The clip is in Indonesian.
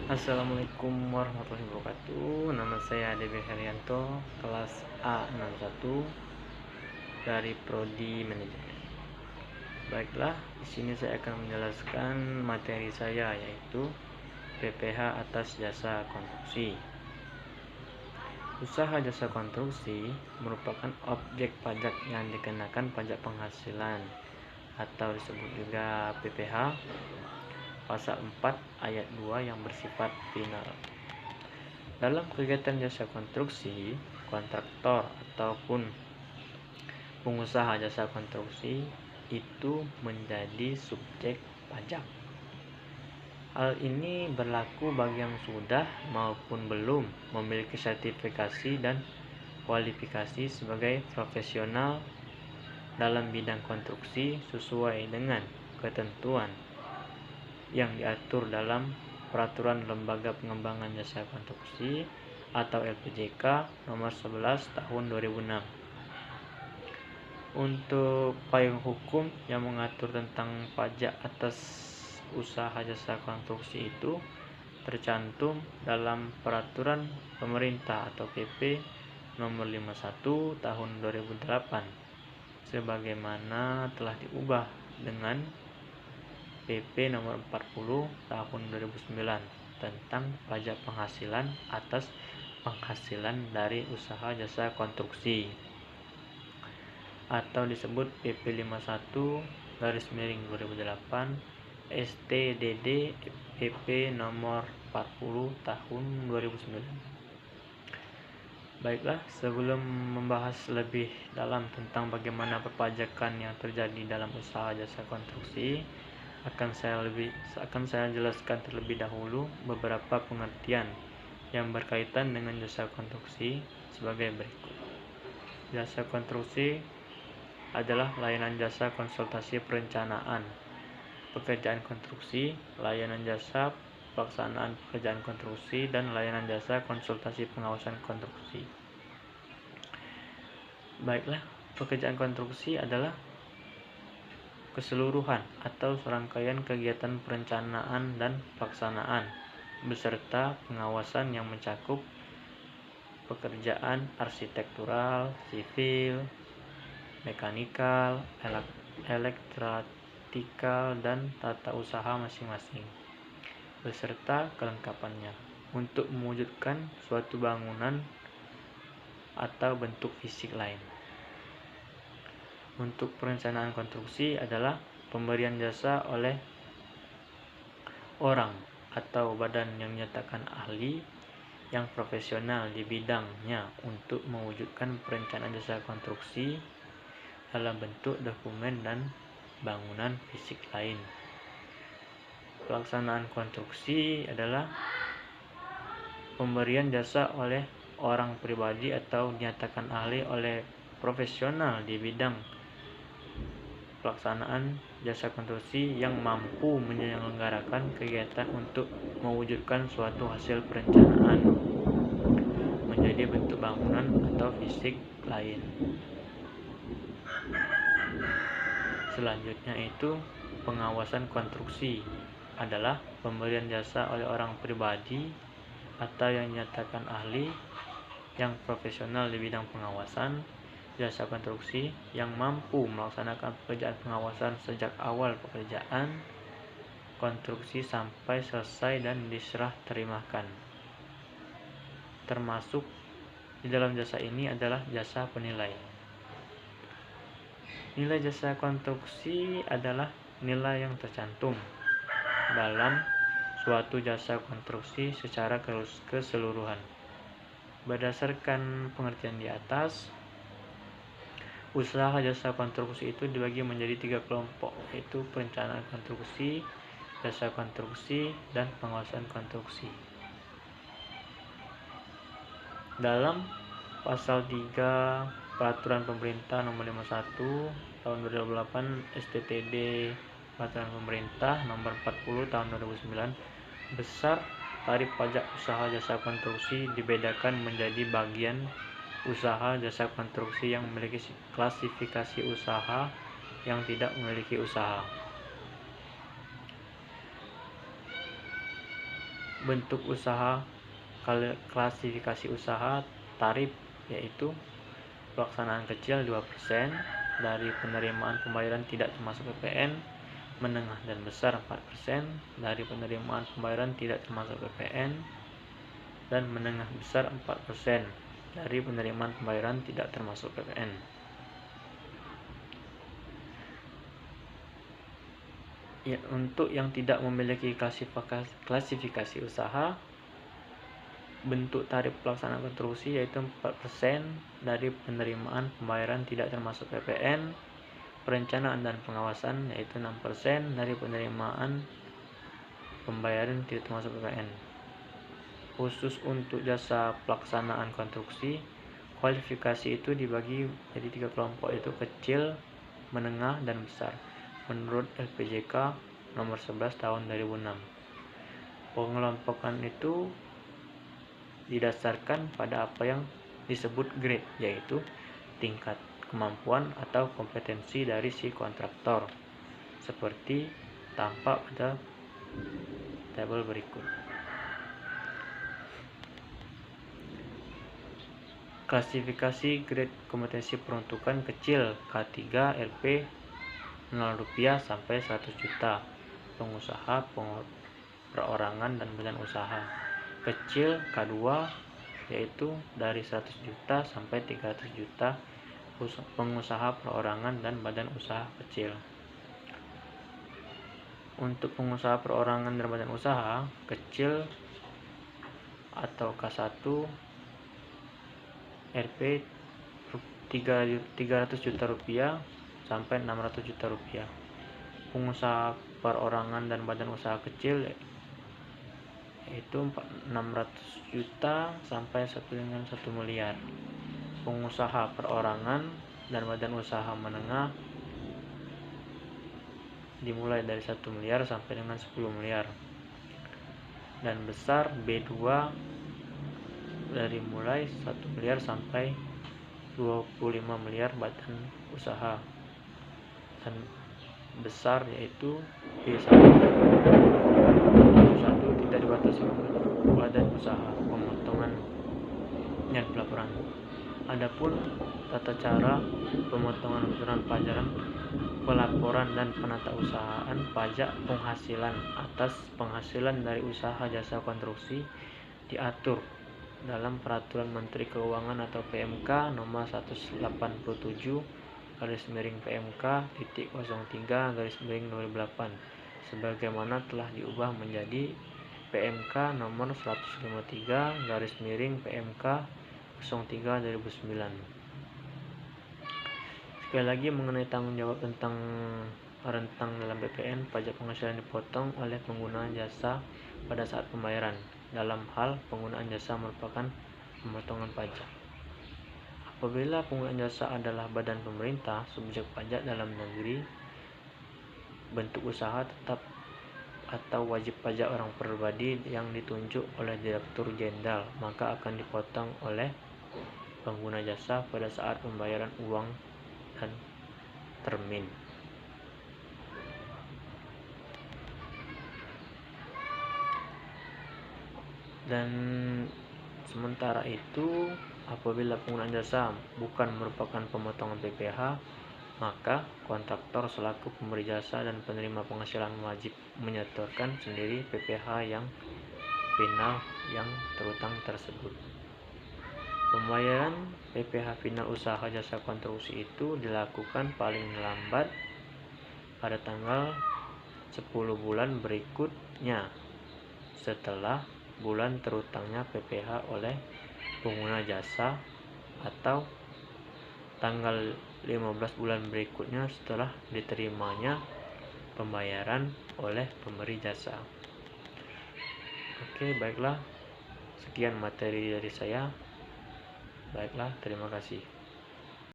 Assalamualaikum warahmatullahi wabarakatuh. Nama saya Dewi Herianto, kelas A61 dari Prodi Manajemen. Baiklah, di sini saya akan menjelaskan materi saya, yaitu PPh atas jasa konstruksi. Usaha jasa konstruksi merupakan objek pajak yang dikenakan pajak penghasilan atau disebut juga PPh pasal 4 ayat 2 yang bersifat final. Dalam kegiatan jasa konstruksi, kontraktor ataupun pengusaha jasa konstruksi itu menjadi subjek pajak. Hal ini berlaku bagi yang sudah maupun belum memiliki sertifikasi dan kualifikasi sebagai profesional dalam bidang konstruksi sesuai dengan ketentuan yang diatur dalam Peraturan Lembaga Pengembangan Jasa Konstruksi atau LPJK nomor 11 tahun 2006. Untuk payung hukum yang mengatur tentang pajak atas usaha jasa konstruksi itu tercantum dalam Peraturan Pemerintah atau PP nomor 51 tahun 2008 sebagaimana telah diubah dengan PP nomor 40 tahun 2009 tentang pajak penghasilan atas penghasilan dari usaha jasa konstruksi atau disebut PP 51/2008 STDD PP nomor 40 tahun 2009. Baiklah, sebelum membahas lebih dalam tentang bagaimana perpajakan yang terjadi dalam usaha jasa konstruksi, akan saya jelaskan terlebih dahulu beberapa pengertian yang berkaitan dengan jasa konstruksi sebagai berikut. Jasa konstruksi adalah layanan jasa konsultasi perencanaan pekerjaan konstruksi, layanan jasa pelaksanaan pekerjaan konstruksi, dan layanan jasa konsultasi pengawasan konstruksi. Baiklah, pekerjaan konstruksi adalah keseluruhan atau serangkaian kegiatan perencanaan dan pelaksanaan beserta pengawasan yang mencakup pekerjaan arsitektural, sivil, mekanikal, elektrotikal, dan tata usaha masing-masing beserta kelengkapannya untuk mewujudkan suatu bangunan atau bentuk fisik lain. Untuk perencanaan konstruksi adalah pemberian jasa oleh orang atau badan yang dinyatakan ahli yang profesional di bidangnya untuk mewujudkan perencanaan jasa konstruksi dalam bentuk dokumen dan bangunan fisik lain. Pelaksanaan konstruksi adalah pemberian jasa oleh orang pribadi atau dinyatakan ahli oleh profesional di bidang pelaksanaan jasa konstruksi yang mampu menyelenggarakan kegiatan untuk mewujudkan suatu hasil perencanaan menjadi bentuk bangunan atau fisik lain. Selanjutnya itu pengawasan konstruksi adalah pemberian jasa oleh orang pribadi atau yang dinyatakan ahli yang profesional di bidang pengawasan jasa konstruksi yang mampu melaksanakan pekerjaan pengawasan sejak awal pekerjaan konstruksi sampai selesai dan diserah terimakan. Termasuk di dalam jasa ini adalah jasa penilai. Nilai jasa konstruksi adalah nilai yang tercantum dalam suatu jasa konstruksi secara keseluruhan. Berdasarkan pengertian di atas, usaha jasa konstruksi itu dibagi menjadi 3 kelompok, yaitu perencanaan konstruksi, jasa konstruksi, dan pengawasan konstruksi. Dalam pasal 3 Peraturan Pemerintah nomor 51 tahun 2008 STTD Peraturan Pemerintah nomor 40 tahun 2009, besar tarif pajak usaha jasa konstruksi dibedakan menjadi bagian usaha jasa konstruksi yang memiliki klasifikasi usaha yang tidak memiliki usaha. Bentuk usaha, klasifikasi usaha, tarif, yaitu pelaksanaan kecil 2%, dari penerimaan pembayaran tidak termasuk PPN, menengah dan besar 4%, dari penerimaan pembayaran tidak termasuk PPN, dan menengah besar 4%, dari penerimaan pembayaran tidak termasuk PPN. Ya, untuk yang tidak memiliki klasifikasi usaha, bentuk tarif pelaksanaan konstruksi yaitu 4% dari penerimaan pembayaran tidak termasuk PPN, perencanaan dan pengawasan yaitu 6% dari penerimaan pembayaran tidak termasuk PPN. Khusus untuk jasa pelaksanaan konstruksi, kualifikasi itu dibagi jadi 3 kelompok, yaitu kecil, menengah, dan besar menurut LPJK nomor 11 tahun 2006. Pengelompokan itu didasarkan pada apa yang disebut grade, yaitu tingkat kemampuan atau kompetensi dari si kontraktor, seperti tampak pada tabel berikut. Klasifikasi grade kompetensi peruntukan kecil K3 Rp 0 rupiah sampai 100 juta, pengusaha, perorangan, dan badan usaha. Kecil K2 yaitu dari 100 juta sampai 300 juta, pengusaha, perorangan, dan badan usaha kecil. Untuk pengusaha, perorangan, dan badan usaha kecil atau K1 Rp 300 juta rupiah sampai 600 juta rupiah. Pengusaha, perorangan, dan badan usaha kecil yaitu 600 juta sampai 1 miliar. Pengusaha, perorangan, dan badan usaha menengah dimulai dari 1 miliar sampai dengan 10 miliar. Dan besar B2 dari mulai 1 miliar sampai 25 miliar badan usaha. Dan besar yaitu B1 tidak dibatasi badan usaha, pemotongan, dan pelaporan. Adapun tata cara pemotongan pelaporan dan penatausahaan pajak penghasilan atas penghasilan dari usaha jasa konstruksi diatur dalam Peraturan Menteri Keuangan atau PMK nomor 187/PMK.03/2008 sebagaimana telah diubah menjadi PMK nomor 153/PMK.03/2009. Sekali lagi, mengenai tanggung jawab tentang rentang dalam PPN, pajak penghasilan dipotong oleh pengguna jasa pada saat pembayaran. Dalam hal penggunaan jasa merupakan pemotongan pajak. Apabila penggunaan jasa adalah badan pemerintah, subjek pajak dalam negeri, bentuk usaha tetap atau wajib pajak orang pribadi yang ditunjuk oleh Direktur Jenderal, maka akan dipotong oleh pengguna jasa pada saat pembayaran uang dan termin. Dan sementara itu, apabila penggunaan jasa bukan merupakan pemotongan PPh, maka kontraktor selaku pemberi jasa dan penerima penghasilan wajib menyetorkan sendiri PPh yang final yang terutang tersebut. Pembayaran PPh final usaha jasa konstruksi itu dilakukan paling lambat pada tanggal 10 bulan berikutnya setelah bulan terutangnya PPh oleh pengguna jasa, atau tanggal 15 bulan berikutnya setelah diterimanya pembayaran oleh pemberi jasa. Oke, baiklah, sekian materi dari saya. Baiklah, terima kasih.